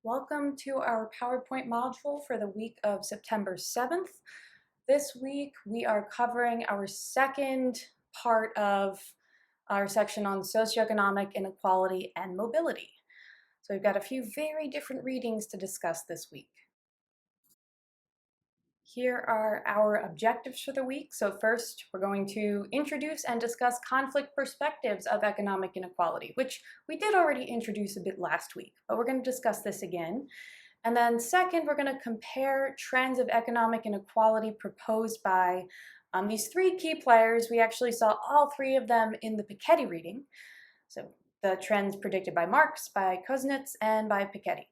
Welcome to our PowerPoint module for the week of September 7th. This week we are covering our second part of our section on socioeconomic inequality and mobility. So we've got a few very different readings to discuss this week. Here are our objectives for the week. So first, we're going to introduce and discuss conflict perspectives of economic inequality, which we did already introduce a bit last week, but we're going to discuss this again. And then second, we're going to compare trends of economic inequality proposed by these three key players. We actually saw all three of them in the Piketty reading. So the trends predicted by Marx, by Kuznets, and by Piketty.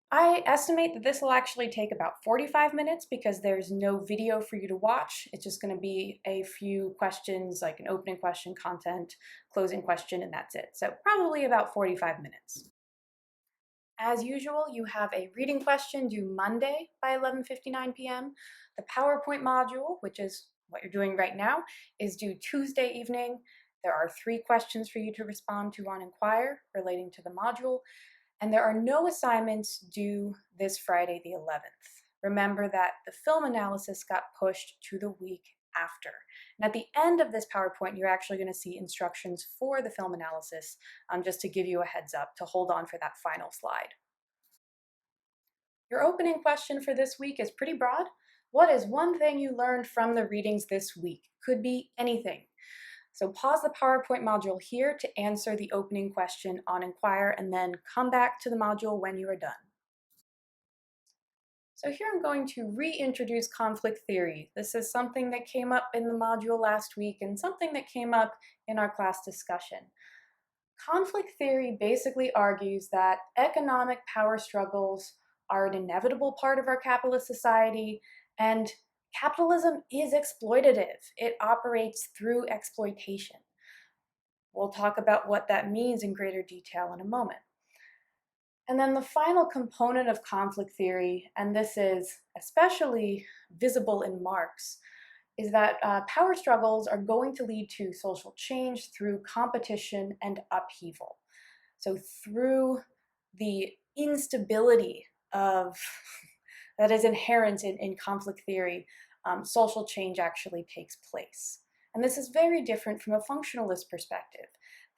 I estimate that this will actually take about 45 minutes because there's no video for you to watch. It's just going to be a few questions, like an opening question, content, closing question, and that's it. So probably about 45 minutes. As usual, you have a reading question due Monday by 11:59 p.m. The PowerPoint module, which is what you're doing right now, is due Tuesday evening. There are 3 questions for you to respond to on Inquire relating to the module. And there are no assignments due this Friday the 11th. Remember that the film analysis got pushed to the week after. And at the end of this PowerPoint, you're actually going to see instructions for the film analysis, just to give you a heads up to hold on for that final slide. Your opening question for this week is pretty broad. What is one thing you learned from the readings this week? Could be anything. So pause the PowerPoint module here to answer the opening question on Inquire and then come back to the module when you are done. So here I'm going to reintroduce conflict theory. This is something that came up in the module last week and something that came up in our class discussion. Conflict theory basically argues that economic power struggles are an inevitable part of our capitalist society, and capitalism is exploitative. It operates through exploitation. We'll talk about what that means in greater detail in a moment. And then the final component of conflict theory, and this is especially visible in Marx, is that power struggles are going to lead to social change through competition and upheaval. So through the instability of that is inherent in conflict theory, social change actually takes place. And this is very different from a functionalist perspective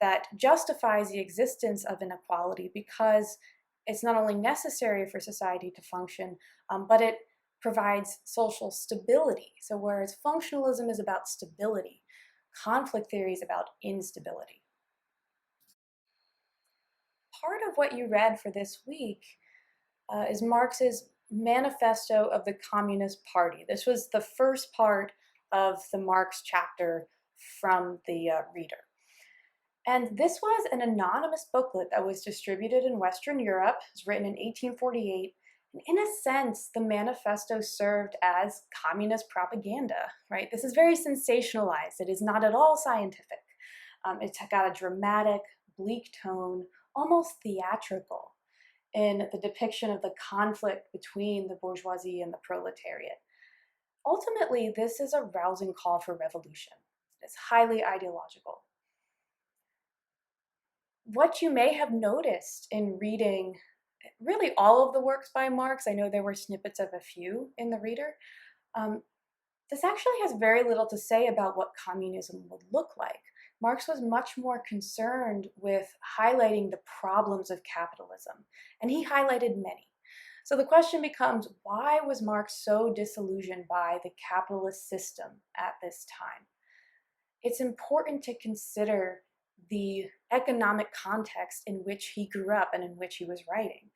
that justifies the existence of inequality because it's not only necessary for society to function, but it provides social stability. So whereas functionalism is about stability, conflict theory is about instability. Part of what you read for this week is Marx's Manifesto of the Communist Party. This was the first part of the Marx chapter from the reader. And this was an anonymous booklet that was distributed in Western Europe. It was written in 1848. And in a sense, the manifesto served as communist propaganda, right? This is very sensationalized. It is not at all scientific. It's got a dramatic, bleak tone, almost theatrical, in the depiction of the conflict between the bourgeoisie and the proletariat. Ultimately, this is a rousing call for revolution. It's highly ideological. What you may have noticed in reading really all of the works by Marx, I know there were snippets of a few in the reader, this actually has very little to say about what communism would look like. Marx was much more concerned with highlighting the problems of capitalism, and he highlighted many. So the question becomes, why was Marx so disillusioned by the capitalist system at this time? It's important to consider the economic context in which he grew up and in which he was writing.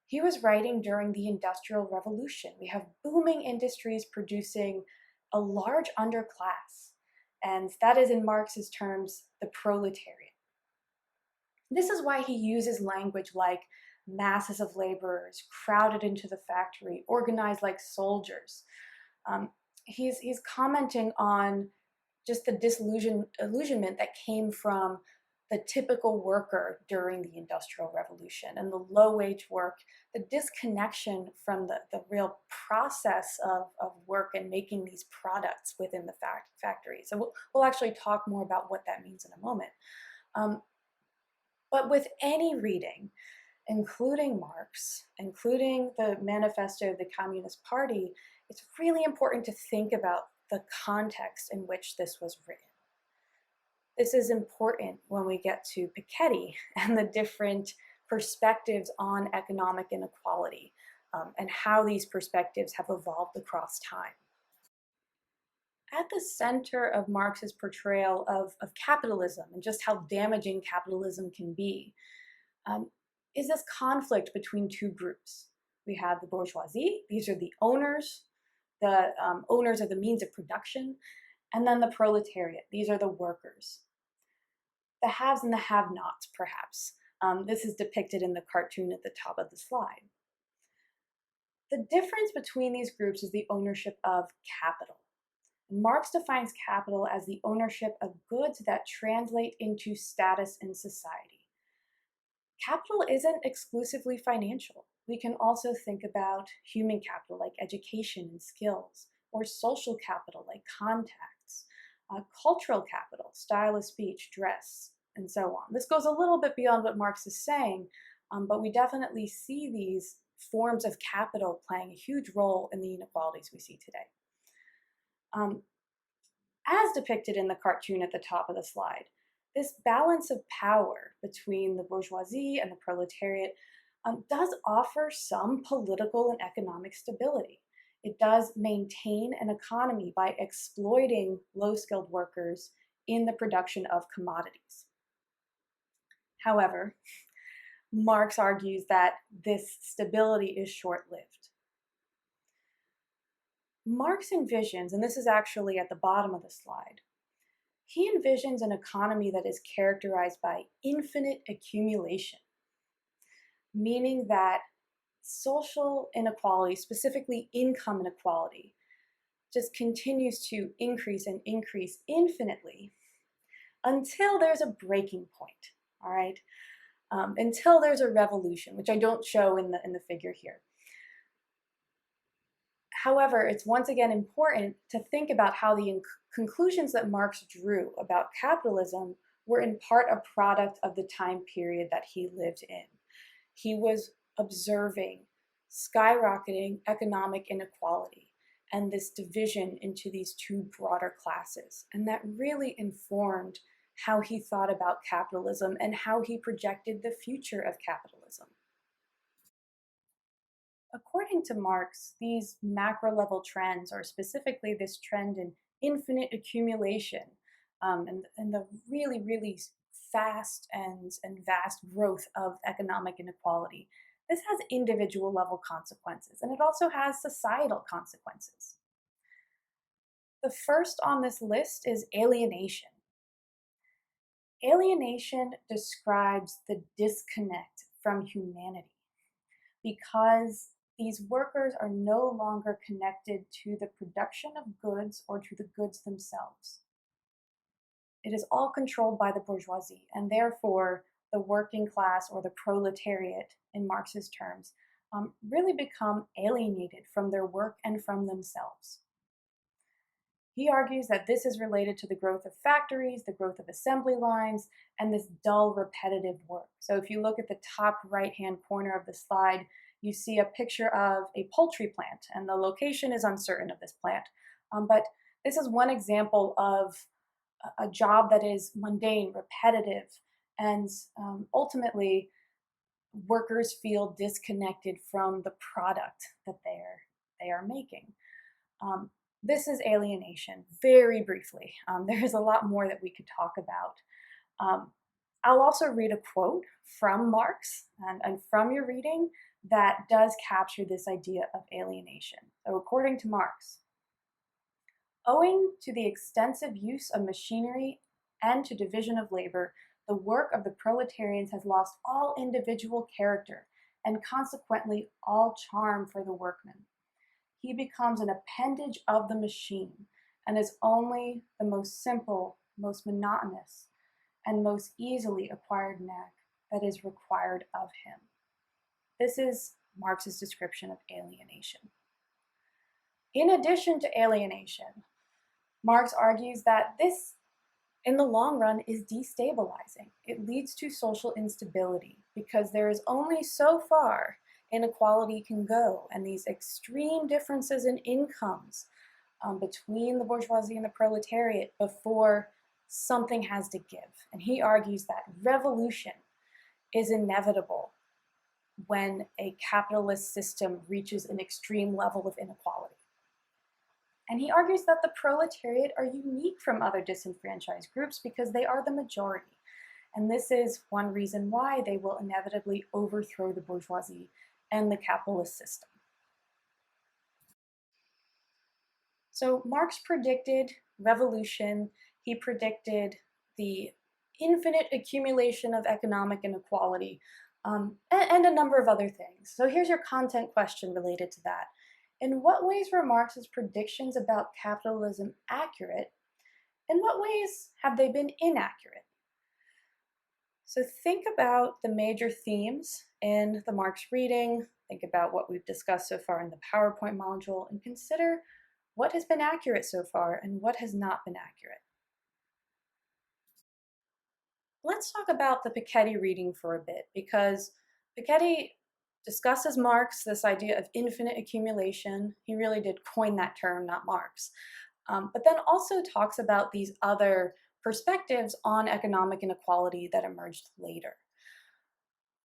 He was writing during the Industrial Revolution. We have booming industries producing a large underclass. And that is, in Marx's terms, the proletariat. This is why he uses language like masses of laborers crowded into the factory, organized like soldiers. He's commenting on just the disillusionment that came from the typical worker during the Industrial Revolution and the low-wage work, the disconnection from the real process of work and making these products within the factory. So we'll actually talk more about what that means in a moment. But with any reading, including Marx, including the manifesto of the Communist Party, it's really important to think about the context in which this was written. This is important when we get to Piketty and the different perspectives on economic inequality and how these perspectives have evolved across time. At the center of Marx's portrayal of capitalism and just how damaging capitalism can be um, is this conflict between two groups. We have the bourgeoisie, these are the owners of the means of production, and then the proletariat, these are the workers. The haves and the have-nots, perhaps. This is depicted in the cartoon at the top of the slide. The difference between these groups is the ownership of capital. Marx defines capital as the ownership of goods that translate into status in society. Capital isn't exclusively financial. We can also think about human capital like education and skills, or social capital like contacts, cultural capital, style of speech, dress, and so on. This goes a little bit beyond what Marx is saying, but we definitely see these forms of capital playing a huge role in the inequalities we see today. As depicted in the cartoon at the top of the slide, this balance of power between the bourgeoisie and the proletariat does offer some political and economic stability. It does maintain an economy by exploiting low-skilled workers in the production of commodities. However, Marx argues that this stability is short-lived. Marx envisions, and this is actually at the bottom of the slide, he envisions an economy that is characterized by infinite accumulation, meaning that social inequality, specifically income inequality, just continues to increase and increase infinitely until there's a breaking point, all right? Until there's a revolution, which I don't show in the figure here. However, it's once again important to think about how the conclusions that Marx drew about capitalism were in part a product of the time period that he lived in. He was observing skyrocketing economic inequality and this division into these two broader classes. And that really informed how he thought about capitalism and how he projected the future of capitalism. According to Marx, these macro-level trends, or specifically this trend in infinite accumulation and the really, really fast and vast growth of economic inequality, this has individual level consequences, and it also has societal consequences. The first on this list is alienation. Alienation describes the disconnect from humanity because these workers are no longer connected to the production of goods or to the goods themselves. It is all controlled by the bourgeoisie, and therefore the working class, or the proletariat in Marx's terms, really become alienated from their work and from themselves. He argues that this is related to the growth of factories, the growth of assembly lines, and this dull, repetitive work. So if you look at the top right-hand corner of the slide, you see a picture of a poultry plant, and the location is uncertain of this plant. But this is one example of a job that is mundane, repetitive, and ultimately workers feel disconnected from the product that they are making. This is alienation, very briefly. There is a lot more that we could talk about. I'll also read a quote from Marx and from your reading that does capture this idea of alienation. So according to Marx, owing to the extensive use of machinery and to division of labor, the work of the proletarians has lost all individual character and consequently all charm for the workman. He becomes an appendage of the machine and is only the most simple, most monotonous, and most easily acquired knack that is required of him. This is Marx's description of alienation. In addition to alienation, Marx argues that this in the long run is destabilizing. It leads to social instability because there is only so far inequality can go, and these extreme differences in incomes between the bourgeoisie and the proletariat before something has to give. And he argues that revolution is inevitable when a capitalist system reaches an extreme level of inequality. And he argues that the proletariat are unique from other disenfranchised groups because they are the majority. And this is one reason why they will inevitably overthrow the bourgeoisie and the capitalist system. So Marx predicted revolution. He predicted the infinite accumulation of economic inequality, and a number of other things. So here's your content question related to that. In what ways were Marx's predictions about capitalism accurate? In what ways have they been inaccurate? So think about the major themes in the Marx reading, think about what we've discussed so far in the PowerPoint module, and consider what has been accurate so far and what has not been accurate. Let's talk about the Piketty reading for a bit, because Piketty discusses Marx, this idea of infinite accumulation. He really did coin that term, not Marx. But then also talks about these other perspectives on economic inequality that emerged later.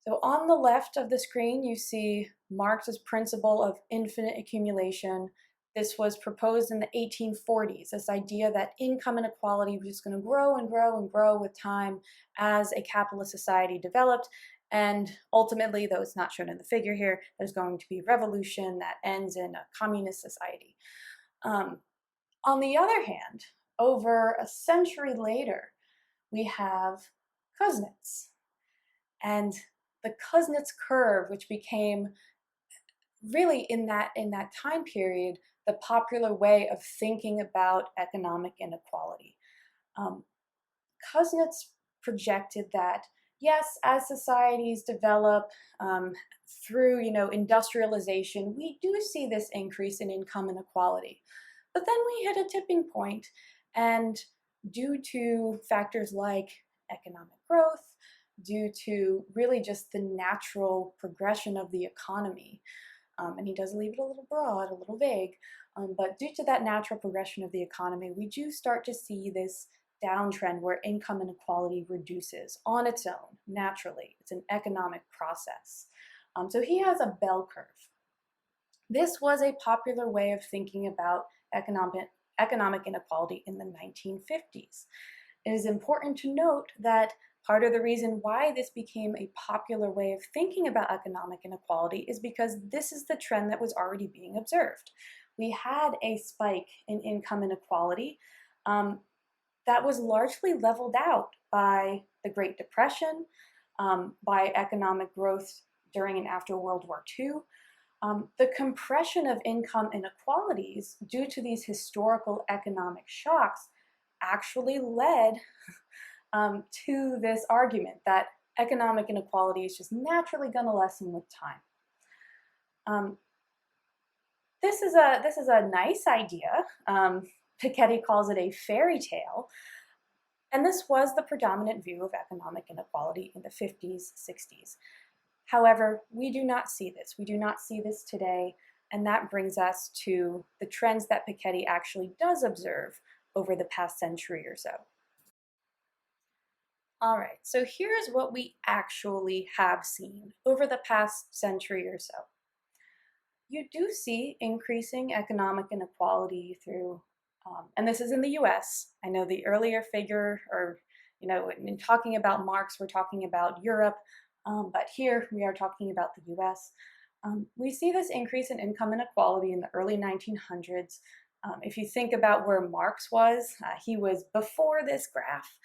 So on the left of the screen, you see Marx's principle of infinite accumulation. This was proposed in the 1840s, this idea that income inequality was just going to grow and grow and grow with time as a capitalist society developed. And ultimately, though it's not shown in the figure here, there's going to be revolution that ends in a communist society. On the other hand, over a century later, we have Kuznets. And the Kuznets curve, which became really in that time period, the popular way of thinking about economic inequality. Kuznets projected that, yes, as societies develop through industrialization, we do see this increase in income inequality. But then we hit a tipping point, and due to factors like economic growth, due to really just the natural progression of the economy, and he does leave it a little broad, a little vague, but due to that natural progression of the economy, we do start to see this downtrend where income inequality reduces on its own, naturally. It's an economic process. So he has a bell curve. This was a popular way of thinking about economic inequality in the 1950s. It is important to note that part of the reason why this became a popular way of thinking about economic inequality is because this is the trend that was already being observed. We had a spike in income inequality that was largely leveled out by the Great Depression, by economic growth during and after World War II. The compression of income inequalities due to these historical economic shocks actually led to this argument that economic inequality is just naturally going to lessen with time. This is a nice idea. Piketty calls it a fairy tale, and this was the predominant view of economic inequality in the 50s, 60s. However, we do not see this. We do not see this today, and that brings us to the trends that Piketty actually does observe over the past century or so. All right, so here's what we actually have seen over the past century or so. You do see increasing economic inequality through, and this is in the US. I know the earlier figure, or, in talking about Marx, we're talking about Europe, but here we are talking about the US. We see this increase in income inequality in the early 1900s. If you think about where Marx was, he was before this graph.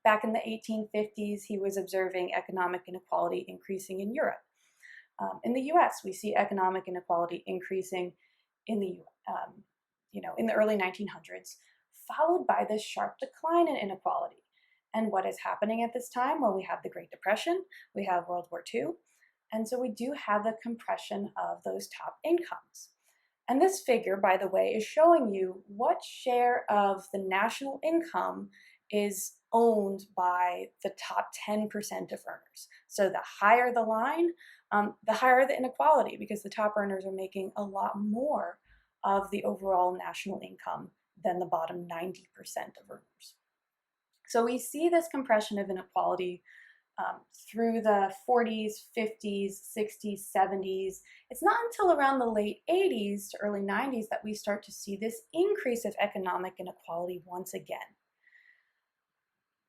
Back in the 1850s, he was observing economic inequality increasing in Europe. In the US, we see economic inequality increasing in the early 1900s, followed by this sharp decline in inequality. And what is happening at this time? Well, we have the Great Depression, we have World War II, and so we do have the compression of those top incomes. And this figure, by the way, is showing you what share of the national income is owned by the top 10% of earners. So the higher the line, the higher the inequality, because the top earners are making a lot more of the overall national income than the bottom 90% of earners. So we see this compression of inequality through the 40s, 50s, 60s, 70s. It's not until around the late 80s to early 90s that we start to see this increase of economic inequality once again.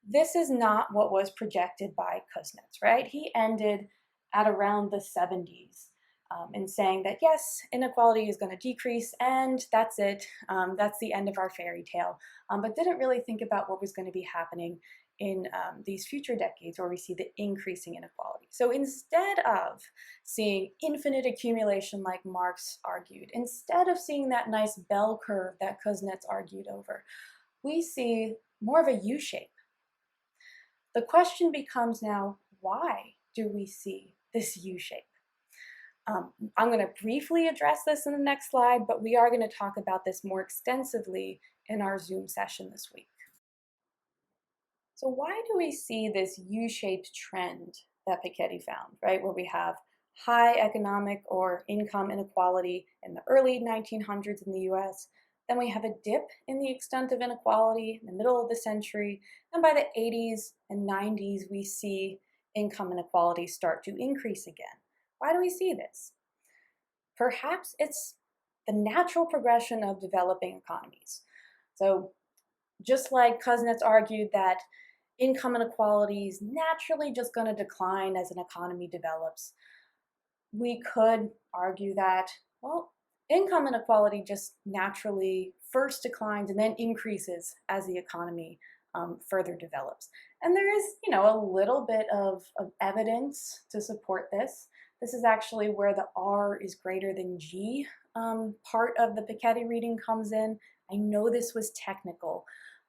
This is not what was projected by Kuznets, right? He ended at around the 70s in saying that, yes, inequality is going to decrease and that's it. That's the end of our fairy tale, but didn't really think about what was going to be happening in these future decades where we see the increasing inequality. So instead of seeing infinite accumulation like Marx argued, instead of seeing that nice bell curve that Kuznets argued over, we see more of a U-shape. The question becomes now, why do we see this U-shape? I'm going to briefly address this in the next slide, but we are going to talk about this more extensively in our Zoom session this week. So why do we see this U-shaped trend that Piketty found, right? Where we have high economic or income inequality in the early 1900s in the US, then we have a dip in the extent of inequality in the middle of the century, and by the 80s and 90s we see income inequality start to increase again. Why do we see this? Perhaps it's the natural progression of developing economies. So just like Kuznets argued that income inequality is naturally just going to decline as an economy develops, we could argue that, well, income inequality just naturally first declines and then increases as the economy further develops. And there is, a little bit of evidence to support this. This is actually where the R is greater than G part of the Piketty reading comes in. I know this was technical,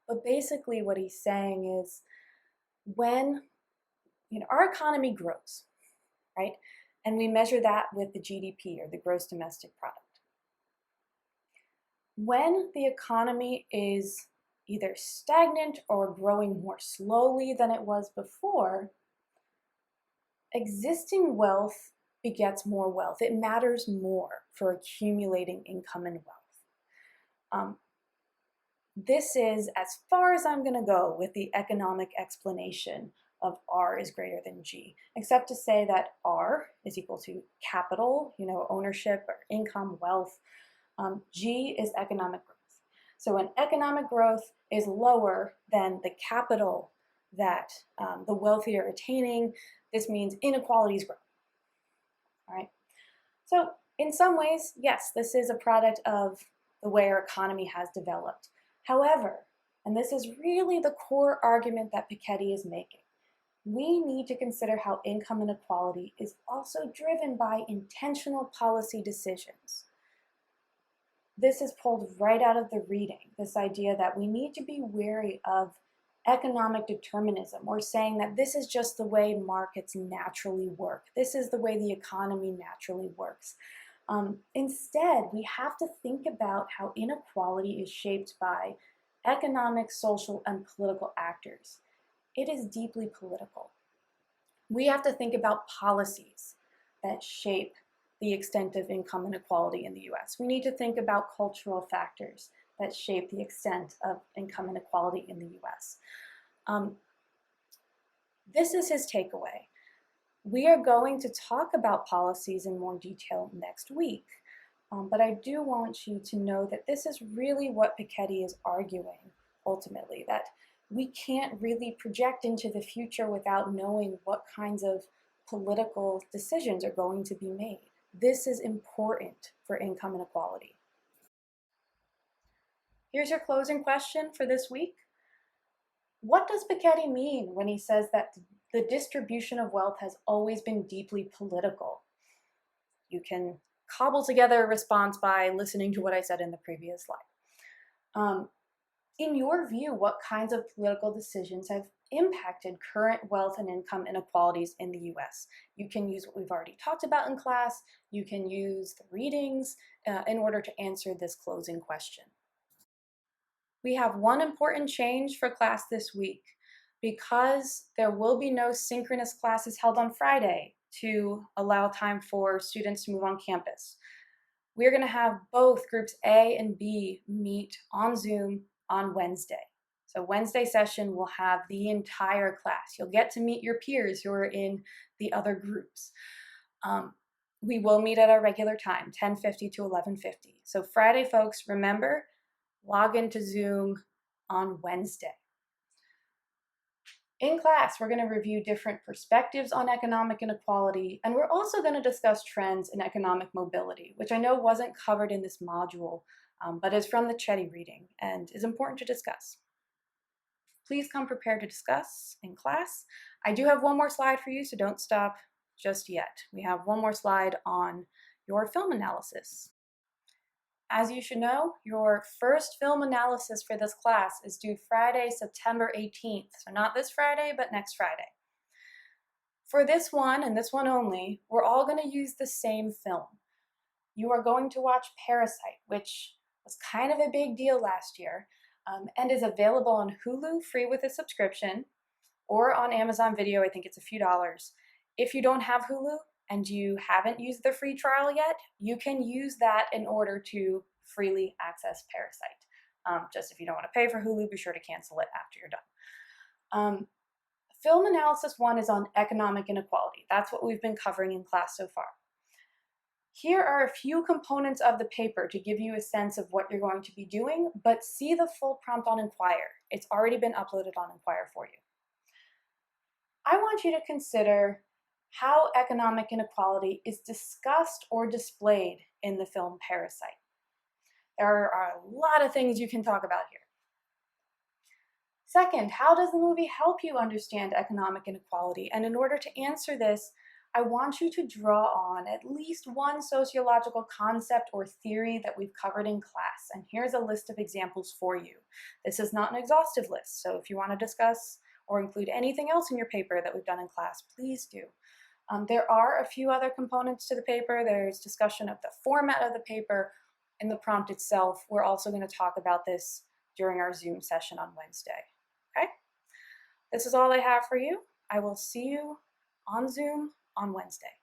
but basically what he's saying is when our economy grows, right, and we measure that with the GDP or the gross domestic product. When the economy is either stagnant or growing more slowly than it was before, existing wealth begets more wealth. It matters more for accumulating income and wealth. This is as far as I'm going to go with the economic explanation of R is greater than G, except to say that R is equal to capital, ownership or income, wealth. G is economic growth. So when economic growth is lower than the capital that the wealthy are attaining, this means inequalities grow. All right. So in some ways, yes, this is a product of the way our economy has developed. However, and this is really the core argument that Piketty is making, we need to consider how income inequality is also driven by intentional policy decisions. This is pulled right out of the reading, this idea that we need to be wary of economic determinism, or saying that this is just the way markets naturally work. This is the way the economy naturally works. Instead, we have to think about how inequality is shaped by economic, social, and political actors. It is deeply political. We have to think about policies that shape the extent of income inequality in the US. We need to think about cultural factors that shape the extent of income inequality in the US. This is his takeaway. We are going to talk about policies in more detail next week, but I do want you to know that this is really what Piketty is arguing ultimately, that we can't really project into the future without knowing what kinds of political decisions are going to be made. This is important for income inequality. Here's your closing question for this week. What does Piketty mean when he says that the distribution of wealth has always been deeply political? You can cobble together a response by listening to what I said in the previous slide. In your view, what kinds of political decisions have impacted current wealth and income inequalities in the US? You can use what we've already talked about in class. You can use the readings in order to answer this closing question. We have one important change for class this week. Because there will be no synchronous classes held on Friday to allow time for students to move on campus, we're going to have both groups A and B meet on Zoom on Wednesday. So Wednesday session will have the entire class. You'll get to meet your peers who are in the other groups. We will meet at our regular time, 10:50 to 11:50. So Friday, folks, remember, log into Zoom on Wednesday. In class, we're going to review different perspectives on economic inequality, and we're also going to discuss trends in economic mobility, which I know wasn't covered in this module, but is from the Chetty reading and is important to discuss. Please come prepared to discuss in class. I do have one more slide for you, so don't stop just yet. We have one more slide on your film analysis. As you should know, your first film analysis for this class is due Friday, September 18th. So not this Friday, but next Friday. For this one, and this one only, we're all going to use the same film. You are going to watch Parasite, which was kind of a big deal last year, and is available on Hulu free with a subscription, or on Amazon Video. I think it's a few dollars. If you don't have Hulu, and you haven't used the free trial yet, you can use that in order to freely access Parasite. Just if you don't want to pay for Hulu, be sure to cancel it after you're done. Film analysis 1 is on economic inequality. That's what we've been covering in class so far. Here are a few components of the paper to give you a sense of what you're going to be doing, but see the full prompt on Inquire. It's already been uploaded on Inquire for you. I want you to consider how economic inequality is discussed or displayed in the film Parasite. There are a lot of things you can talk about here. Second, how does the movie help you understand economic inequality? And in order to answer this, I want you to draw on at least one sociological concept or theory that we've covered in class. And here's a list of examples for you. This is not an exhaustive list, so if you want to discuss or include anything else in your paper that we've done in class, please do. There are a few other components to the paper. There's discussion of the format of the paper and the prompt itself. We're also going to talk about this during our Zoom session on Wednesday. Okay? This is all I have for you. I will see you on Zoom on Wednesday.